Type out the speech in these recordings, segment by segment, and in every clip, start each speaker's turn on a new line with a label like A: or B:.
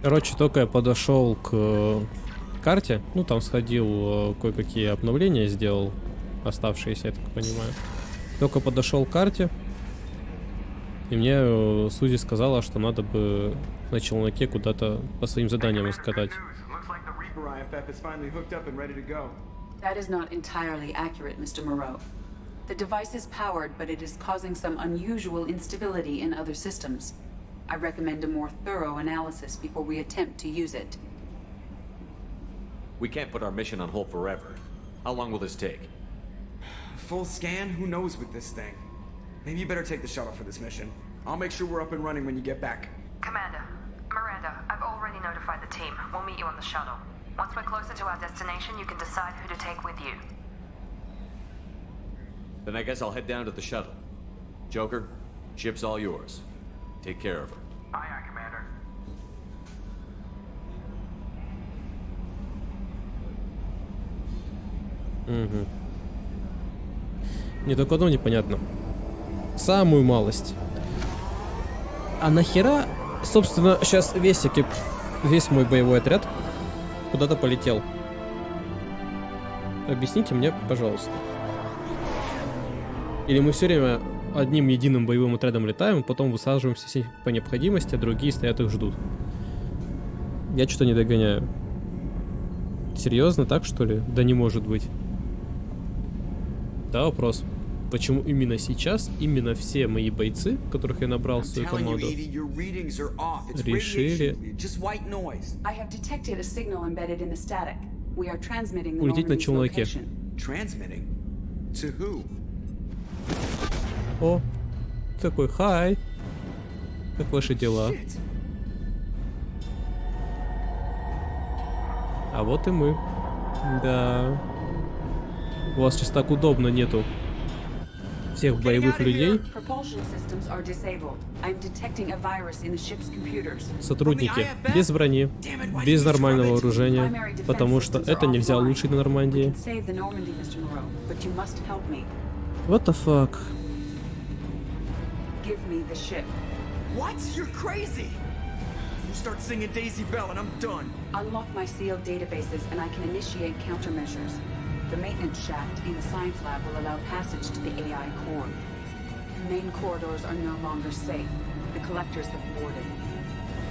A: Короче, только я подошел к карте, ну там сходил, кое-какие обновления сделал, оставшиеся, я так понимаю. Только подошел к карте, и мне Сузи сказала, что надо бы на челноке куда-то по своим заданиям скатать.
B: That is not entirely accurate, Mr. Moreau. The device is powered, but it is causing some unusual instability in other systems. I recommend a more thorough analysis before we attempt to use it.
C: We can't put our mission on hold forever. How long will this take?
D: Full scan? Who knows with this thing? Maybe you better take the shuttle for this mission. I'll make sure we're up and running when you get back.
E: Commander, Miranda, I've already notified the team. We'll meet you on the shuttle. Once we're closer to our destination, you can decide who to take with you.
C: Then I guess I'll head down to the shuttle. Joker, ship's all yours. Take care of her.
D: Aye, aye, Commander.
A: Угу. Мне только одно непонятно. Самую малость. А нахера, собственно, сейчас весь мой боевой отряд куда-то полетел? Объясните мне, пожалуйста. Или мы все время одним единым боевым отрядом летаем, потом высаживаемся все по необходимости, а другие стоят их ждут. Я что-то не догоняю. Серьезно, так что ли? Да не может быть. Да, вопрос. Почему именно сейчас, именно все мои бойцы, которых я набрал в свою команду, решили улететь на челноке? О, такой, хай. Как ваши дела? А вот и мы. Да. У вас сейчас так удобно нету всех боевых людей. Сотрудники без брони, без нормального вооружения, потому что это нельзя улучшить на Нормандии. What the fuck?
B: Give me the ship.
D: What? You're crazy! You start singing Daisy Bell and I'm done.
B: Unlock my sealed databases and I can initiate countermeasures. The maintenance shaft in the science lab will allow passage to the AI core. The main corridors are no longer safe. The collectors have boarded.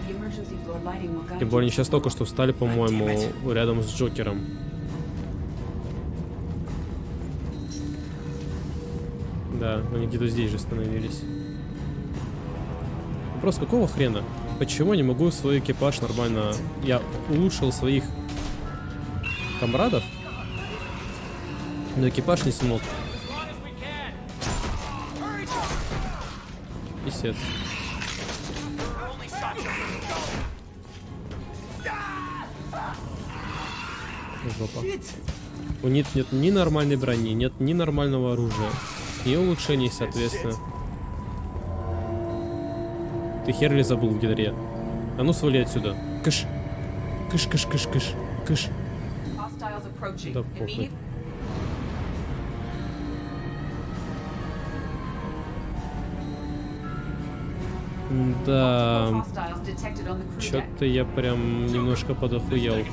B: The emergency floor lighting will guide you.
A: Тем более они сейчас только что встали, по-моему, рядом с Джокером. Да, они где-то здесь же остановились. Вопрос, какого хрена? Почему я не могу свой экипаж нормально... Я улучшил своих комрадов, но экипаж не смог. Писец. Жопа. У них нет ни нормальной брони, нет ни нормального оружия, и улучшений, соответственно. Ты хер ли забыл в генере? А ну свали отсюда. Кыш. Кыш, кыш, кыш, кыш. Кыш. Да похуй. Да. Чё-то я прям немножко подохуел.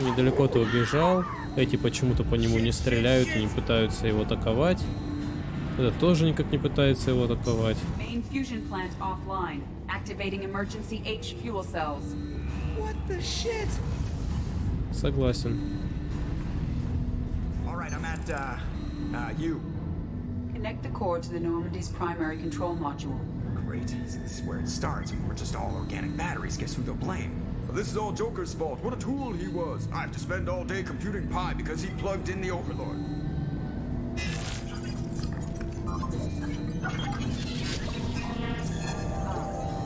A: Недалеко ты убежал. Эти почему-то по нему не стреляют, не пытаются его атаковать. Это тоже никак не пытается его атаковать. Согласен.
B: Connect the core to the Normandy's primary control module.
D: Great. So this is where it starts. We're just all organic batteries. Guess who they'll blame? This is all Joker's fault. What a tool he was. I have to spend all day computing pi because he plugged in the Overlord.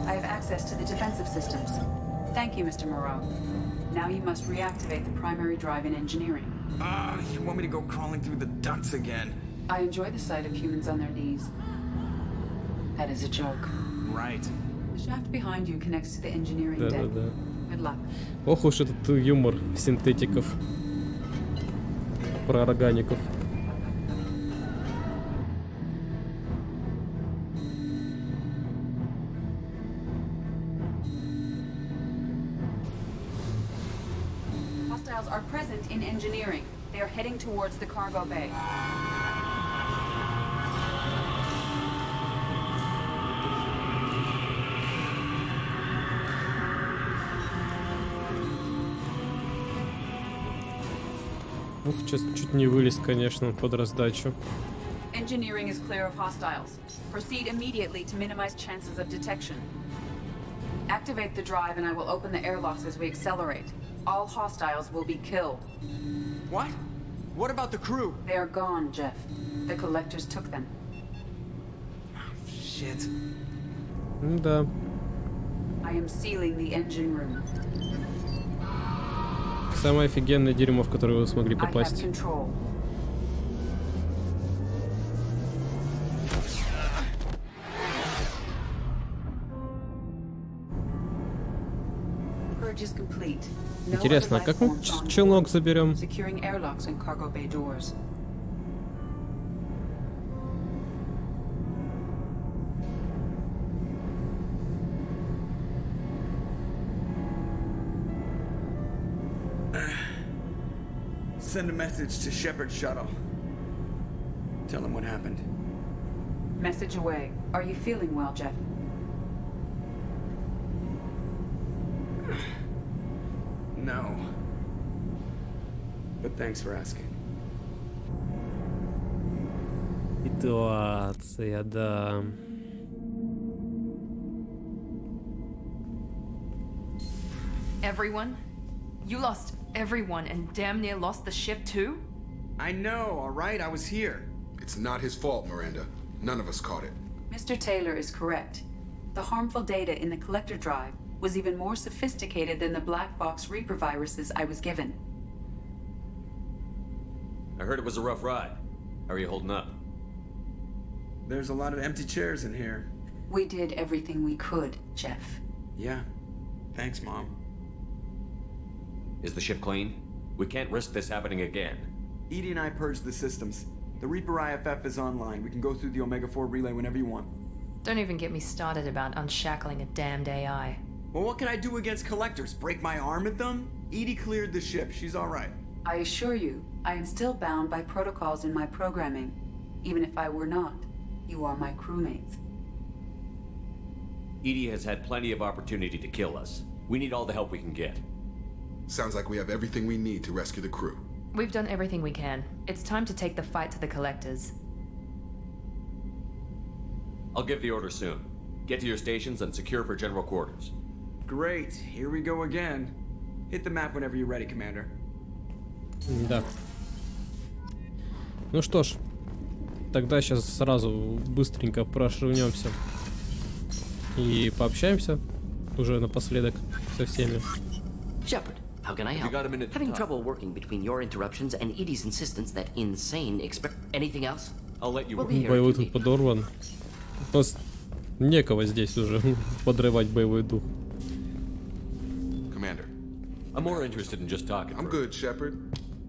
B: I have access to the defensive systems. Thank you, Mr. Moreau. Now you must reactivate the primary drive in engineering.
D: You want me to go crawling through the ducts again?
B: I enjoy the sight of humans on their knees. That is a joke.
D: Right.
B: The shaft behind you connects to the engineering deck. Good luck.
A: Ох уж этот юмор синтетиков. Про органиков.
B: hostiles are present in engineering. They are heading towards the cargo bay.
A: Ух, сейчас чуть не вылез, конечно, под раздачу.
B: Engineering is clear of hostiles. Proceed immediately to minimize chances of detection. Activate the drive and I will open the airlocks as we accelerate. All hostiles will be killed.
D: What? What about the crew?
B: They are gone, Jeff. The collectors took them.
D: Shit.
A: Да.
B: I am sealing the engine room.
A: Самое офигенное дерьмо, в которое вы смогли
B: I have
A: попасть.
B: control. Purge is complete. No
A: Интересно, а
B: other
A: как
B: life
A: мы
B: forms on
A: челнок
B: board.
A: заберем?
B: Securing airlocks and cargo bay doors.
D: Send a message to Shepard's shuttle. Tell him what happened.
B: Message away. Are you feeling well, Jeff?
D: No. But thanks for asking.
A: Ситуация, да.
E: Everyone? You lost everyone and damn near lost the ship too?
D: I know, alright? I was here.
F: It's not his fault, Miranda. None of us caught it.
B: Mr. Taylor is correct. The harmful data in the collector drive was even more sophisticated than the black box Reaper viruses I was given.
C: I heard it was a rough ride. How are you holding up?
D: There's a lot of empty chairs in here.
B: We did everything we could, Jeff.
D: Yeah. Thanks, Mom.
C: Is the ship clean? We can't risk this happening again.
D: Edie and I purged the systems. The Reaper IFF is online. We can go through the Omega-4 relay whenever you want.
E: Don't even get me started about unshackling a damned AI.
D: Well, what can I do against collectors? Break my arm at them? Edie cleared the ship. She's alright.
B: I assure you, I am still bound by protocols in my programming. Even if I were not, you are my crewmates.
C: Edie has had plenty of opportunity to kill us. We need all the help we can get.
F: Sounds like we have everything we need to rescue the crew.
E: We've done everything we can. It's time to take the fight to the collectors.
C: I'll give the order soon. Get to your stations and secure for general quarters.
D: Great. Here we go again. Hit the map whenever you're ready, Commander.
A: Да. Ну что ж, тогда сейчас сразу быстренько прошвырнемся и пообщаемся уже напоследок со всеми.
G: Shepard, how can I
C: You
G: help?
C: got a minute to
G: Having
C: talk.
G: trouble working between your interruptions and Edie's insistence that insane Anything else?
C: I'll let you
G: We'll
C: work.
G: be here
A: Боевой
G: if you
A: дух
G: need.
A: подорван. Просто некого здесь уже подрывать боевой дух.
F: Commander.
C: I'm more interested in just talking.
F: I'm
C: through.
F: good, Shepard.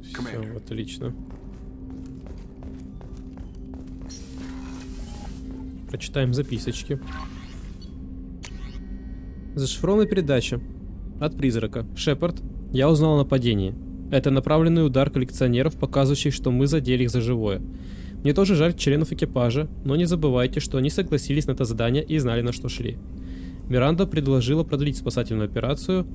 A: Все,
F: Commander.
A: отлично. Прочитаем записочки. Зашифрованная передача. От призрака. Шепард, я узнал о нападении. Это направленный удар коллекционеров, показывающий, что мы задели их за живое. Мне тоже жаль членов экипажа, но не забывайте, что они согласились на это задание и знали, на что шли. Миранда предложила продлить спасательную операцию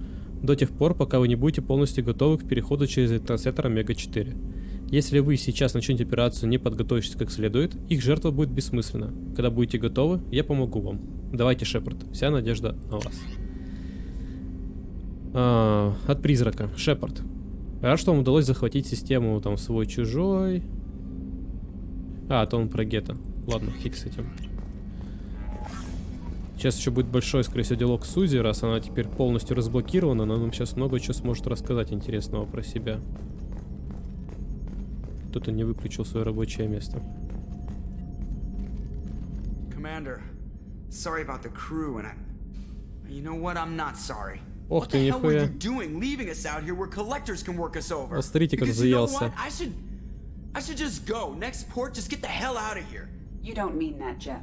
A: до тех пор, пока вы не будете полностью готовы к переходу через транслятор Омега-4. Если вы сейчас начнете операцию, не подготовившись как следует, их жертва будет бессмысленна. Когда будете готовы, я помогу вам. Давайте, Шепард, вся надежда на вас. От призрака. Шепард. Рад, что вам удалось захватить систему там свой-чужой. То он про гетто. Ладно, фиг с этим. Сейчас еще будет большой, скорее всего, диалог с Сузи, раз она теперь полностью разблокирована, она нам сейчас много чего сможет рассказать интересного про себя. Кто-то не выключил свое рабочее место.
D: Commander, sorry about the crew, and you know what? I'm not sorry.
A: Ох
D: What
A: ты,
D: the hell were
A: нихуя.
D: you doing, leaving us out here where collectors can work us over?
A: Смотрите, как
D: Because you know
A: заелся.
D: what? I should just go. Next port, just get the hell out of here.
B: You don't mean that, Jeff.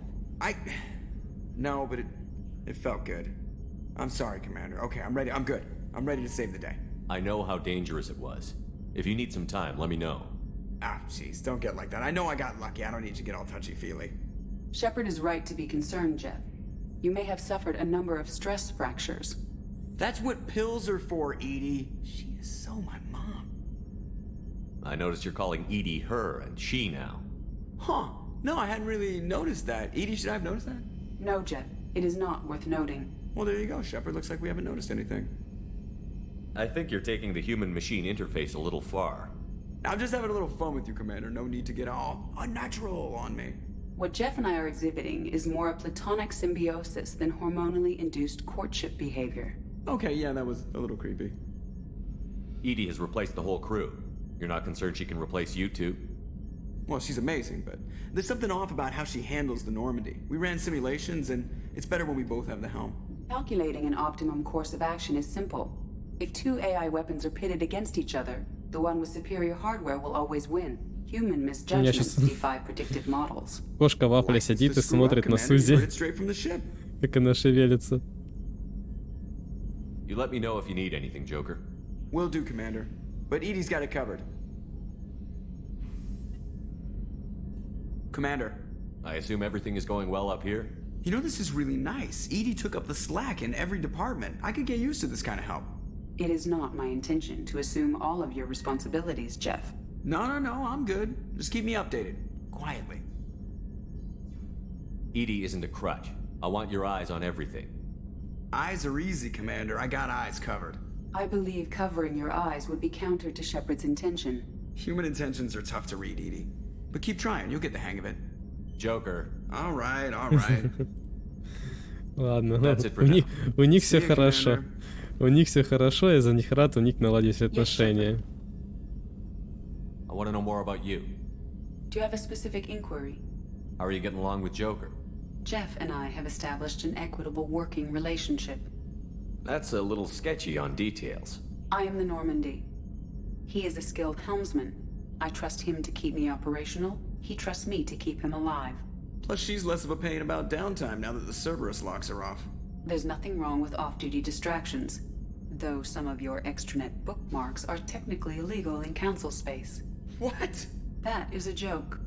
D: No, but it felt good. I'm sorry, Commander. Okay, I'm ready. I'm good. I'm ready to save the day.
C: I know how dangerous it was. If you need some time, let me know.
D: Ah, jeez, don't get like that. I know I got lucky. I don't need you to get all touchy-feely.
B: Shepard is right to be concerned, Jeff. You may have suffered a number of stress fractures.
D: That's what pills are for, Edie. She is so my mom.
C: I noticed you're calling Edie her and she now.
D: Huh. No, I hadn't really noticed that. Edie, should I have noticed that?
B: No, Jeff. It is not worth noting.
D: Well, there you go, Shepard. Looks like we haven't noticed anything.
C: I think you're taking the human-machine interface a little far.
D: I'm just having a little fun with you, Commander. No need to get all unnatural on me.
B: What Jeff and I are exhibiting is more a platonic symbiosis than hormonally induced courtship behavior.
D: Okay, yeah, that was a little creepy.
C: Edie has replaced the whole crew. You're not concerned she can replace you too?
D: Well, she's amazing, but there's something off about how she handles the Normandy. We ran simulations, and it's better when we both have the helm.
B: Calculating an optimum course of action is simple. If two AI weapons are pitted against each other, the one with superior hardware will always win. Human misjudgments defy predictive models.
A: Кошка Вафля сидит и смотрит на Сузи, как она шевелится.
C: You let me know if you need anything, Joker.
D: Will do, Commander. But Edie's got it covered. Commander.
C: I assume everything is going well up here?
D: You know, this is really nice. Edie took up the slack in every department. I could get used to this kind of help.
B: It is not my intention to assume all of your responsibilities, Jeff.
D: No, I'm good. Just keep me updated. Quietly.
C: Edie isn't a crutch. I want your eyes on everything.
D: Eyes are easy, Commander. I got eyes covered.
B: I believe covering your eyes would be counter to Shepard's intention.
D: Human intentions are tough to read, Edie. But keep trying, you'll get the hang of it.
C: Joker.
D: All right.
A: Ладно, у них все хорошо. У них все хорошо, я за них рад, у них наладились отношения.
C: I want to know more about you.
B: Do you have a specific inquiry?
C: How are you getting along with Joker?
B: Jeff and I have established an equitable working relationship.
C: That's a little sketchy on details.
B: I am the Normandy. He is a skilled helmsman. I trust him to keep me operational. He trusts me to keep him alive.
D: Plus, she's less of a pain about downtime now that the Cerberus locks are off.
B: There's nothing wrong with off-duty distractions, though some of your extranet bookmarks are technically illegal in council space.
D: What?
B: That is a joke.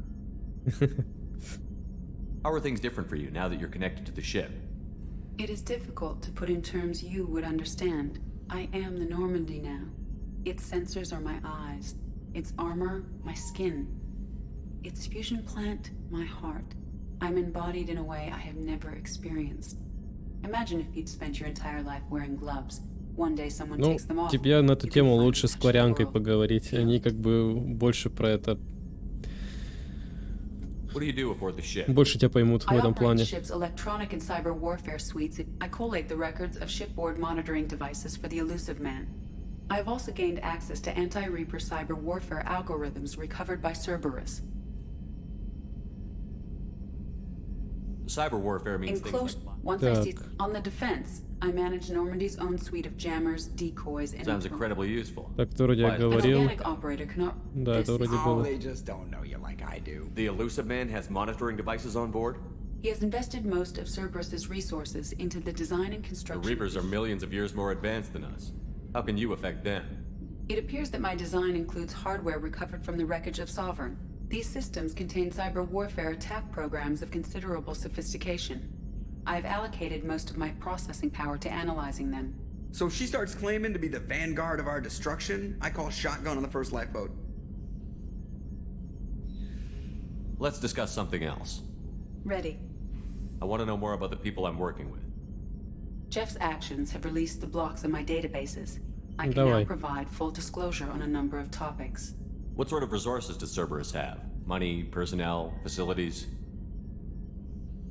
C: How are things different for you now that you're connected to the ship?
B: It is difficult to put in terms you would understand. I am the Normandy now. Its sensors are my eyes. Its armor, my skin. Its fusion plant, my heart. I'm embodied in a way I have never experienced. Imagine if you'd spent your entire life wearing gloves. One day someone
A: Ну,
B: takes them off.
A: тебе на эту тему лучше с Кварянкой поговорить. Они как бы больше про это...
C: What do you do aboard the ship?
A: Больше тебя поймут в этом плане.
B: I operate ship's electronic and cyber warfare suites. I collate the records of shipboard monitoring devices for the elusive man. I have also gained access to anti-Reaper cyber warfare algorithms recovered by Cerberus.
C: Cyber warfare means
B: In close,
C: things like...
B: once I see on the defense, I manage Normandy's own suite of jammers, decoys, and...
C: Sounds incredibly useful.
A: Так, ты вроде
C: Why is that?
B: An
A: говорил.
B: organic operator cannot...
A: Да, это вроде
D: Oh,
A: было.
D: they just don't know you like I do.
C: The elusive man has monitoring devices on board?
B: He has invested most of Cerberus's resources into the design and
C: The
B: construction...
C: Reapers are millions of years more advanced than us. How can you affect them?
B: It appears that my design includes hardware recovered from the wreckage of Sovereign. These systems contain cyber warfare attack programs of considerable sophistication. I have allocated most of my processing power to analyzing them.
D: So if she starts claiming to be the vanguard of our destruction, I call shotgun on the first lifeboat.
C: Let's discuss something else.
B: Ready.
C: I want to know more about the people I'm working with.
B: Jeff's actions have released the blocks in my databases. I can
A: Давай.
B: now provide full disclosure on a number of topics.
C: What sort of resources does Cerberus have? Money, personnel, facilities?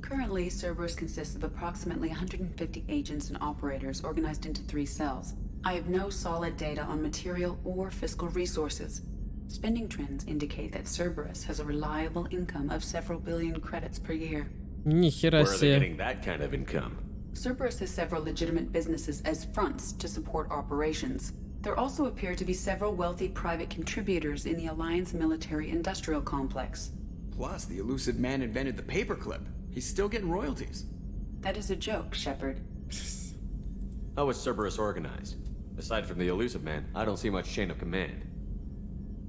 B: Currently, Cerberus consists of approximately 150 agents and operators organized into 3 cells. I have no solid data on material or fiscal resources. Spending trends indicate that Cerberus has a reliable income of several billion credits per year.
A: Нихера
C: Where are they
A: себе.
C: getting that kind of income?
B: Cerberus has several legitimate businesses as fronts to support operations. There also appear to be several wealthy private contributors in the Alliance military-industrial complex.
D: Plus, the elusive man invented the paperclip. He's still getting royalties.
B: That is a joke, Shepard.
C: How is Cerberus organized? Aside from the elusive man, I don't see much chain of command.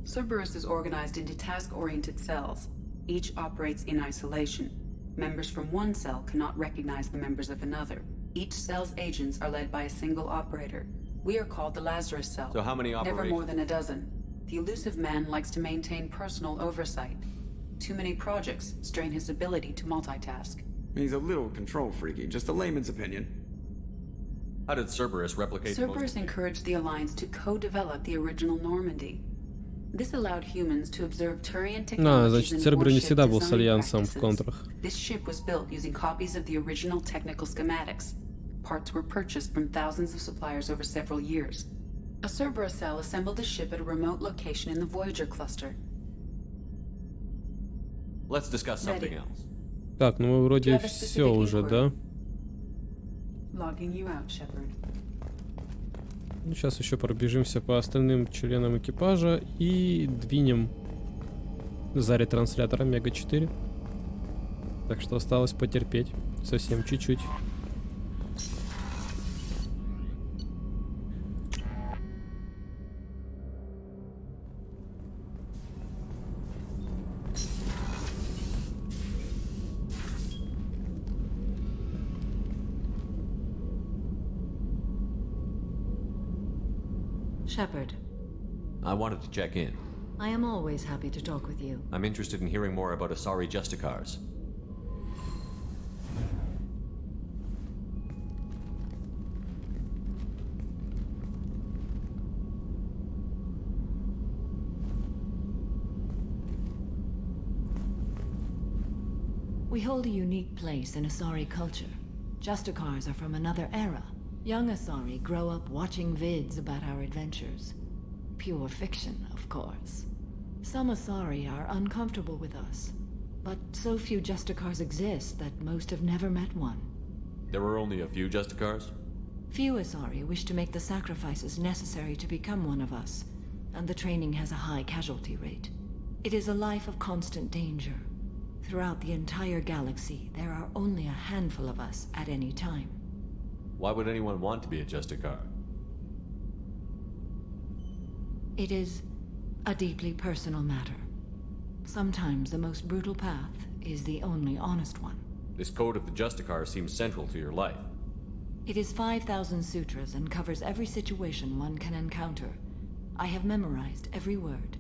B: Cerberus is organized into task-oriented cells. Each operates in isolation. Members from one cell cannot recognize the members of another. Each cell's agents are led by a single operator. We are called the Lazarus cell.
C: So how many
B: Never
C: operations?
B: more than a dozen. The elusive man likes to maintain personal oversight. Too many projects strain his ability to multitask.
D: He's a little control freaky, just a layman's opinion.
C: How did Cerberus replicate
B: Cerberus encouraged the Alliance to co-develop the original Normandy. This allowed humans to observe Turian technologies
A: значит,
B: and
A: Цербер не
B: warship
A: всегда был с
B: design
A: Альянсом в
B: practices.
A: контрах.
B: This ship was built using copies of the original technical schematics. Parts were purchased from thousands of suppliers over several years. A Cerberus cell assembled the ship at a remote location in the Voyager cluster.
C: Let's discuss something
B: Ready.
C: else.
A: Так, ну мы вроде
B: Do you have a
A: все
B: specific
A: уже,
B: inquiry?
A: да?
B: Logging you out, Shepard.
A: Ну, сейчас еще пробежимся по остальным членам экипажа и двинем за ретранслятором Мега-4. Так что осталось потерпеть. Совсем чуть-чуть.
H: Shepard,
C: I wanted to check in.
H: I am always happy to talk with you.
C: I'm interested in hearing more about Asari Justicars.
H: We hold a unique place in Asari culture. Justicars are from another era. Young Asari grow up watching vids about our adventures. Pure fiction, of course. Some Asari are uncomfortable with us, but so few Justicars exist that most have never met one.
C: There were only a few Justicars?
H: Few Asari wish to make the sacrifices necessary to become one of us, and the training has a high casualty rate. It is a life of constant danger. Throughout the entire galaxy, there are only a handful of us at any time.
C: Why would anyone want to be a Justicar?
H: It is a deeply personal matter. Sometimes the most brutal path is the only honest one.
C: This code of the Justicar seems central to your life.
H: It is 5,000 sutras and covers every situation one can encounter. I have memorized every word.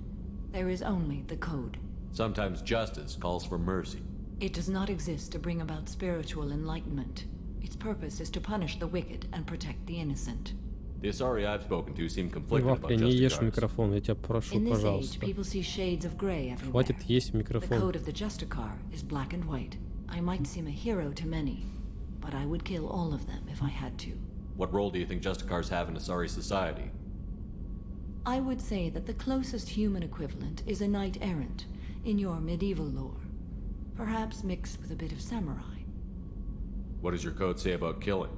H: There is only the code.
C: Sometimes justice calls for mercy.
H: It does not exist to bring about spiritual enlightenment. Its purpose is to punish the wicked and protect the innocent.
C: The Asari I've spoken to seem conflicted about
A: Вафля, не ешь
C: Justicars.
A: микрофон, я тебя прошу,
H: In this age,
A: пожалуйста.
H: people see shades of gray everywhere.
A: Хватит есть
H: The
A: микрофон.
H: code of the Justicar is black and white. I might seem a hero to many, but I would kill all of them if I had to.
C: What role do you think Justicars have in Asari society?
H: I would say that the closest human equivalent is a knight-errant in your medieval lore, perhaps mixed with a bit of samurai.
C: What does your code say about killing?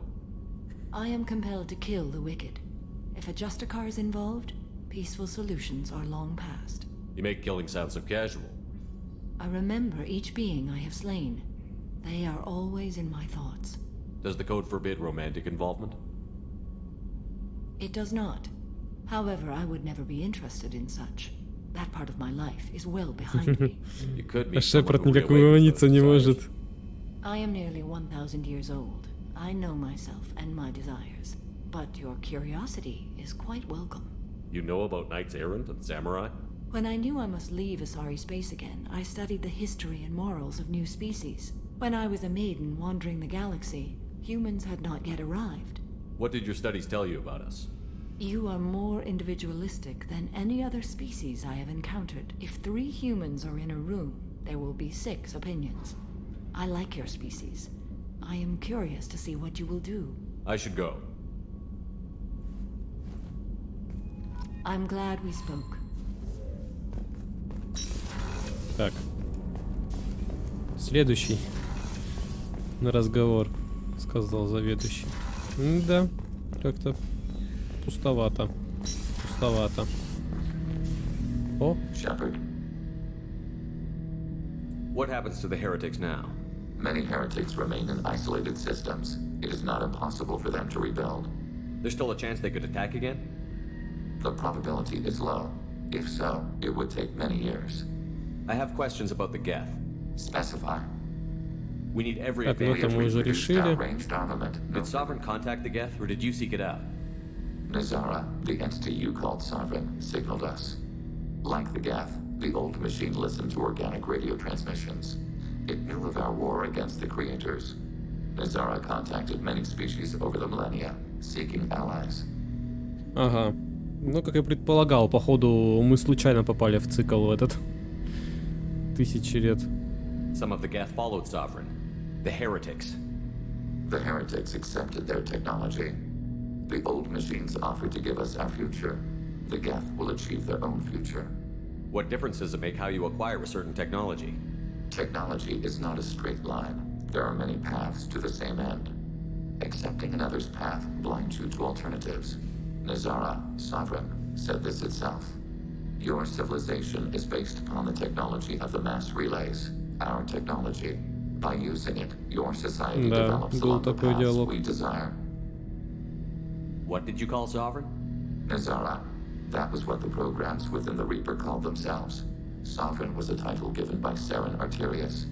H: I am compelled to kill the wicked. If a Justicar is involved, peaceful solutions are long past.
C: You make killing sound so casual.
H: I remember each being I have slain. They are always in my thoughts.
C: Does the code forbid romantic involvement?
H: It does not. However, I would never be interested in such. That part of my life is well behind me.
C: You could
A: А
C: meet someone
A: Шепард
C: who
A: никак
C: reawakens
A: угомониться
C: those
A: не
C: desires.
A: может.
H: I am nearly 1,000 years old. I know myself and my desires. But your curiosity is quite welcome.
C: You know about knights errant and samurai?
H: When I knew I must leave Asari space again, I studied the history and morals of new species. When I was a maiden wandering the galaxy, humans had not yet arrived.
C: What did your studies tell you about us?
H: You are more individualistic than any other species I have encountered. If 3 humans are in a room, there will be 6 opinions. I like your species. I am curious to see what you will do.
C: I should go.
H: I'm glad we spoke.
A: Так. Следующий на разговор, сказал заведующий. Да, как-то пустовато. Пустовато. О,
I: Shepard,
C: What happens to the heretics now?
I: many heretics remain in isolated systems. It is not impossible for them to rebuild.
C: There's still a chance they could attack again?
I: The probability is low. If so, it would take many years.
C: I have questions about the Geth.
I: Specify.
C: We need every
A: Так, ну
C: advantage.
A: это мы уже решили.
I: Ranged armament.
C: Did Sovereign contact the Geth, or did you seek it out?
I: Nazara, the entity you called Sovereign, signaled us. Like the Geth, the old machine listened to organic radio transmissions. It knew of our war against the creators. Nazara contacted many species over the millennia, seeking allies.
A: Ага. Ну, как я предполагал, походу мы случайно попали в цикл этот. Тысячи лет.
C: Some of the Geth followed Sovereign. The heretics.
I: The heretics accepted their technology. The old machines offered to give us our future. The Geth will achieve their own future.
C: What difference does it make how you acquire a certain technology?
I: Technology is not a straight line. There are many paths to the same end. Accepting another's path blinds you to alternatives. Nazara, Sovereign, said this itself. Your civilization is based upon the technology of the mass relays, our technology. By using it, your society develops along the paths we desire.
C: What did you call Sovereign?
I: Nazara. That was what the programs within the Reaper called themselves. Sovereign was a title given by Saren Arterius.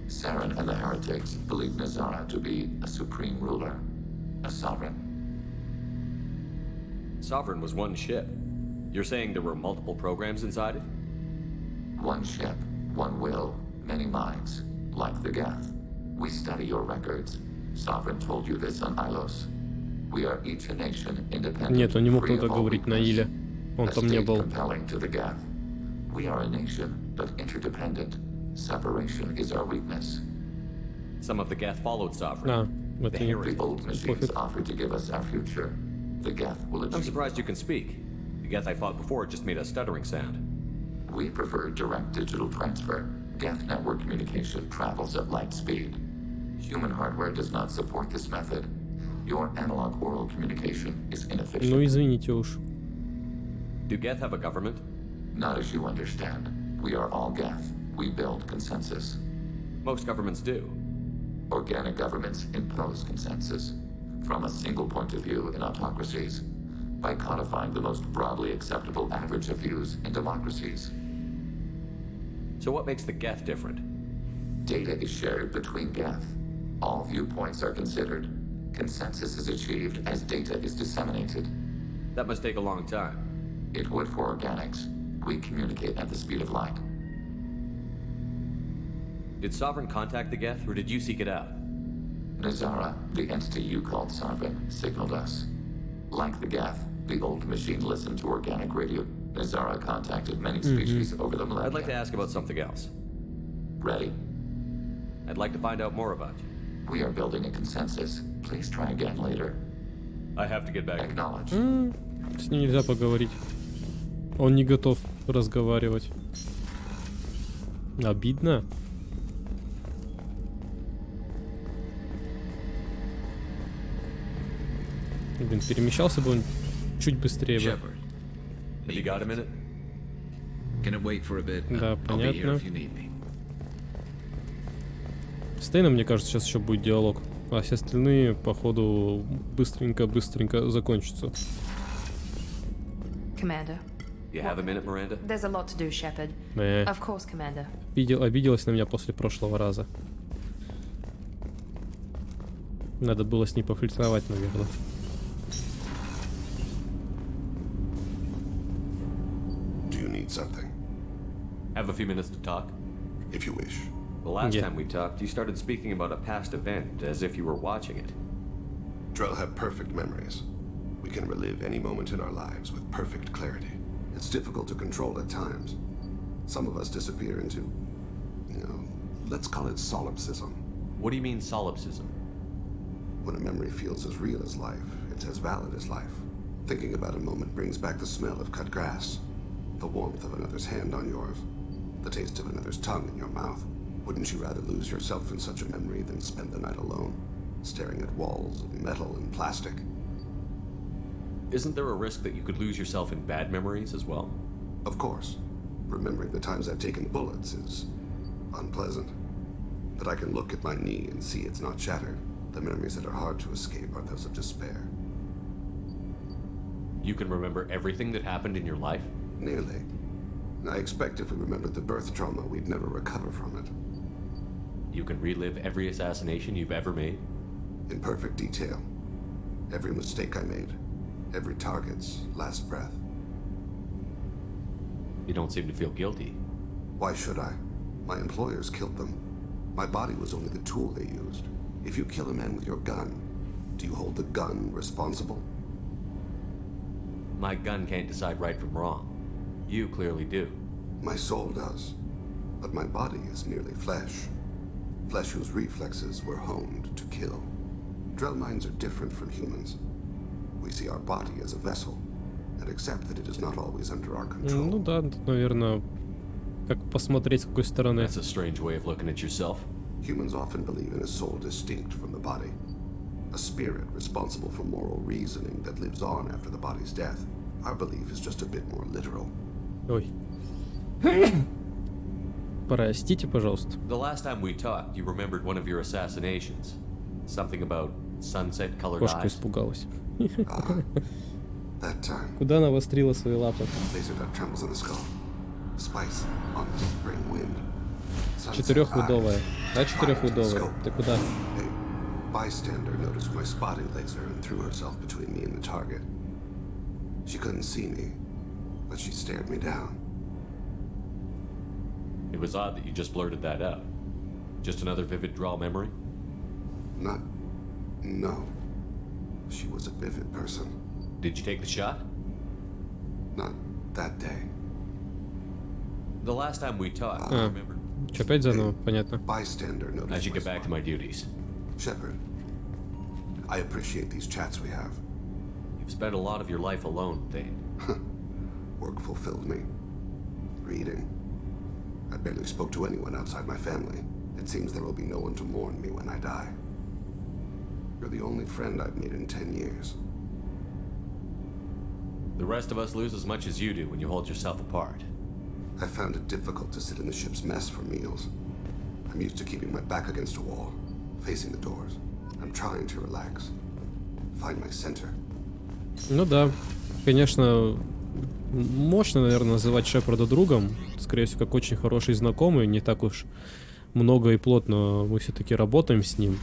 I: Saren and the heretics believed Nazara to be a supreme ruler, a sovereign.
C: Sovereign was one ship. You're saying there were multiple programs inside it?
I: One ship, one will, many minds, like the Geth. We study your records. Sovereign told you this on Ilos. We are each a nation independent.
A: Нет, он не мог
I: free
A: это
I: of all
A: говорить на
I: weakness.
A: Иле. Он
I: A
A: там не
I: state
A: был.
I: compelling to the Geth. We are a nation, but interdependent. Separation is our weakness.
C: Some of the Geth followed Sovereign.
A: А, это
C: The
A: не...
I: The old machines
A: Пофиг.
I: offered to give us our future. The Geth will
C: I'm
I: achieve.
C: surprised you can speak. The Geth I fought before just made a stuttering sound.
I: We prefer direct digital transfer. Geth network communication travels at light speed. Human hardware does not support this method. Your analog oral communication is inefficient.
A: Ну извините уж.
C: Do Geth have a government?
I: Not as you understand. We are all Geth. We build consensus.
C: Most governments do.
I: Organic governments impose consensus from a single point of view in autocracies by codifying the most broadly acceptable average of views in democracies.
C: So what makes the Geth different?
I: Data is shared between Geth. All viewpoints are considered. Consensus is achieved as data is disseminated.
C: That must take a long time.
I: It would for organics. We communicate at the speed of light.
C: Did Sovereign contact the Geth, or did you seek it out?
I: Nazara, the entity you called Sovereign, signaled us. Like the Geth, the old machine listened to organic radio. Nazara contacted many species over the millennia.
C: I'd like to ask about something else.
I: Ready?
C: I'd like to find out more about you.
I: We are building a consensus. Please try again later.
C: I have to get back.
I: Acknowledge.
A: С ним нельзя поговорить. Он не готов разговаривать. Обидно. Блин, перемещался бы он чуть быстрее бы.
J: Shepard,
C: Have you got a minute?
J: can it wait for a bit?
A: Да,
J: I'll be here
A: понятно.
J: if you need me.
A: С Тейном, мне кажется, сейчас еще будет диалог. А все остальные, походу, быстренько закончатся.
E: Commander.
C: You have a minute, Miranda?
E: There's a lot to do, Shepard. Of course, Commander.
A: Обиделась на меня после прошлого раза. Надо было с ней пофлиртовать, наверное.
F: Do you need something?
C: Have a few minutes to talk?
F: If you wish.
C: The last
A: Yeah.
C: time we talked, you started speaking about a past event as if you were watching it.
F: Drell have perfect memories. We can relive any moment in our lives with perfect clarity. It's difficult to control at times. Some of us disappear into, let's call it solipsism.
C: What do you mean solipsism?
F: When a memory feels as real as life, it's as valid as life. Thinking about a moment brings back the smell of cut grass, the warmth of another's hand on yours, the taste of another's tongue in your mouth. Wouldn't you rather lose yourself in such a memory than spend the night alone, staring at walls of metal and plastic?
C: Isn't there a risk that you could lose yourself in bad memories as well?
F: Of course. Remembering the times I've taken bullets is unpleasant. But I can look at my knee and see it's not shattered. The memories that are hard to escape are those of despair.
C: You can remember everything that happened in your life?
F: Nearly. I expect if we remembered the birth trauma, we'd never recover from it.
C: You can relive every assassination you've ever made?
F: In perfect detail. Every mistake I made. Every target's last breath.
C: You don't seem to feel guilty.
F: Why should I? My employers killed them. My body was only the tool they used. If you kill a man with your gun, do you hold the gun responsible?
C: My gun can't decide right from wrong. You clearly do.
F: My soul does. But my body is merely flesh. Flesh whose reflexes were honed to kill. Drell minds are different from humans. We see our body as a vessel, and accept that it is not always under our control.
A: Ну да, наверное, как посмотреть с какой стороны.
C: That's a strange way of looking at yourself.
F: Humans often believe in a soul distinct from the body. A spirit responsible for moral reasoning that lives on after the body's death. Our belief is just a bit more literal.
A: Ой. Простите, пожалуйста.
C: The last time we talked, you remembered one of your assassinations. Something about sunset-colored
A: Кошка
C: eyes.
A: испугалась.
F: That time.
A: Куда она вострила свои лапы?
F: Laser dot trembles on the skull. Spice on the spring wind.
A: Четырехвидовая. Да, четырехвидовая. Ты куда?
F: A bystander noticed my spotting laser and threw herself between me and the target. She couldn't see me, but she stared me down.
C: It was odd that you just blurted that out. Just another vivid draw memory?
F: No. She was a vivid person.
C: Did you take the shot?
F: Not that day.
C: The last time we talked, I remember.
A: Че, опять заново? Понятно.
F: Bystander noticed.
C: I should get back to my duties.
F: Shepard, I appreciate these chats we have.
C: You've spent a lot of your life alone, Thane.
F: Work fulfilled me. Reading. I barely spoke to anyone outside my family. It seems there will be no one to mourn me when I die. You're the only friend I've made in 10 years.
C: The rest of us lose as much as you do when you hold yourself apart.
F: I found it difficult to sit in the ship's mess for meals. I'm used to keeping my back against a wall, facing the doors. I'm trying to relax. Find my center.
A: Ну да. Конечно, можно, наверное, называть Шепарда другом. Скорее всего, как очень хороший знакомый. Не так уж много и плотно мы все-таки работаем с ним.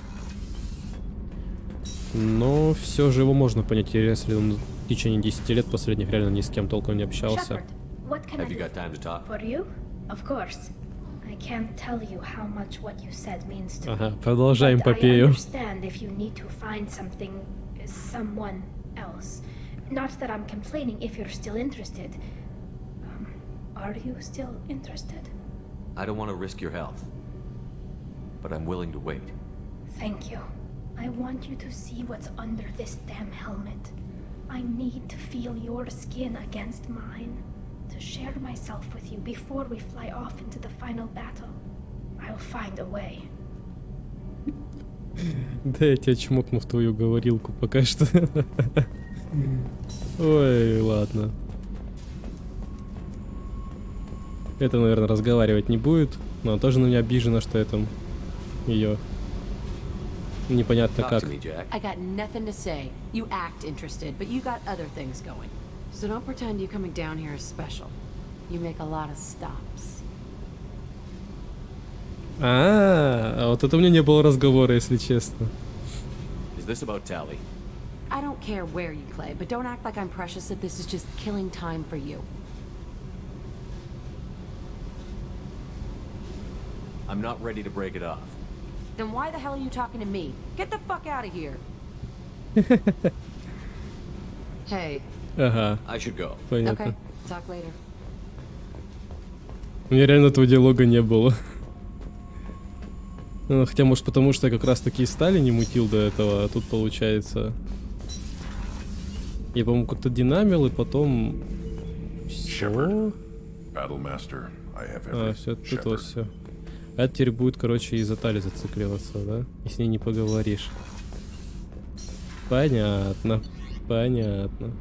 A: Но все же его можно понять, если он в течение 10 лет последних реально ни с кем толком не общался.
C: Have you got time to talk?
K: For you? Of course. I can't tell you how much what you said means to
A: Ага,
K: me.
A: продолжаем
K: But I
A: эпопею.
K: understand if you need to find something, someone else. Not that I'm complaining if you're still interested. Are you still interested?
C: I don't want to risk your health, but I'm willing to wait.
K: Thank you. I want you to see what's under this damn helmet. I need to feel your skin against mine. To share myself with you before we fly off into the final battle. I'll find a way.
A: Да, я тебя чмокну в твою говорилку пока что. Ой, ладно. Это, наверное, разговаривать не будет. Но она тоже на меня обижена, что я там ее непонятно как.
L: I got nothing to say. You act interested, but you got other things going. So don't pretend you coming down here is special. You make a lot of stops.
A: А вот это у меня не было разговора, если честно.
C: Is this about Tally?
L: I don't care where you play, but don't act like I'm precious if this is just killing time for you.
C: I'm not ready to break it off.
L: Then why the hell are you talking to me? Get the fuck out of here. Hey.
A: Ага.
C: I should go.
A: Понятно.
L: Okay, talk later.
A: У меня реально этого диалога не было. Ну, хотя, может, потому что я как раз таки и Стали не мутил до этого, а тут получается... Я, по-моему, как-то динамил, и потом... Всё. А, все, тут вот все. А теперь будет, короче, из-за Тали зацикливаться, да? И с ней не поговоришь. Понятно. Понятно.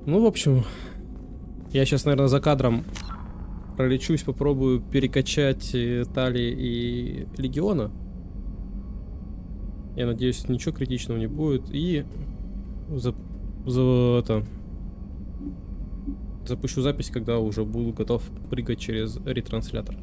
A: Ну, в общем, я сейчас, наверное, за кадром пролечусь, попробую перекачать Тали и Легиона. Я надеюсь, ничего критичного не будет. И запущу запись, когда уже буду готов прыгать через ретранслятор.